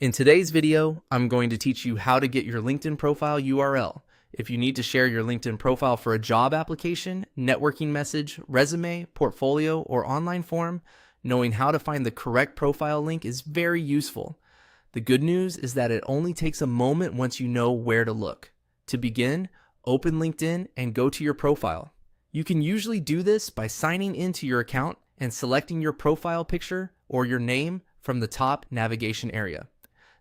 In today's video, I'm going to teach you how to get your LinkedIn profile URL. If you need to share your LinkedIn profile for a job application, networking message, resume, portfolio, or online form, knowing how to find the correct profile link is very useful. The good news is that it only takes a moment once you know where to look. To begin, open LinkedIn and go to your profile. You can usually do this by signing into your account and selecting your profile picture or your name from the top navigation area.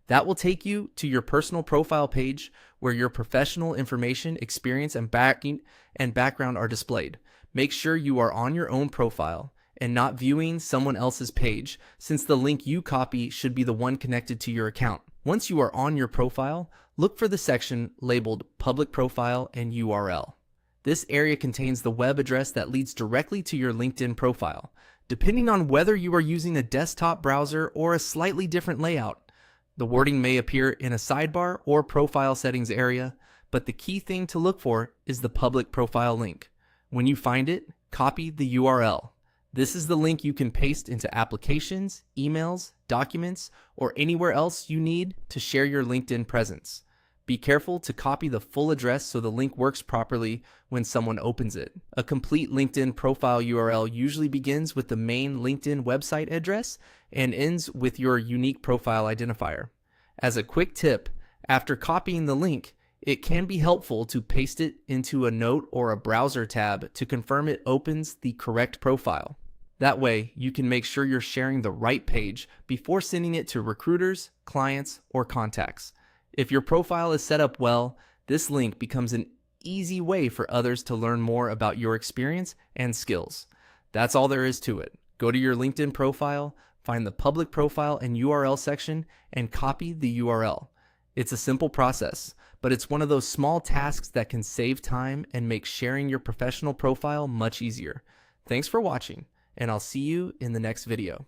That will take you to your personal profile page where your professional information, experience, and background are displayed. Make sure you are on your own profile and not viewing someone else's page, since the link you copy should be the one connected to your account. Once you are on your profile, look for the section labeled Public Profile and URL. This area contains the web address that leads directly to your LinkedIn profile. Depending on whether you are using a desktop browser or a slightly different layout, the wording may appear in a sidebar or profile settings area, but the key thing to look for is the public profile link. When you find it, copy the URL. This is the link you can paste into applications, emails, documents, or anywhere else you need to share your LinkedIn presence. Be careful to copy the full address so the link works properly when someone opens it. A complete LinkedIn profile URL usually begins with the main LinkedIn website address and ends with your unique profile identifier. As a quick tip, after copying the link, it can be helpful to paste it into a note or a browser tab to confirm it opens the correct profile. That way, you can make sure you're sharing the right page before sending it to recruiters, clients, or contacts. If your profile is set up well, this link becomes an easy way for others to learn more about your experience and skills. That's all there is to it. Go to your LinkedIn profile, find the public profile and URL section, and copy the URL. It's a simple process, but it's one of those small tasks that can save time and make sharing your professional profile much easier. Thanks for watching, and I'll see you in the next video.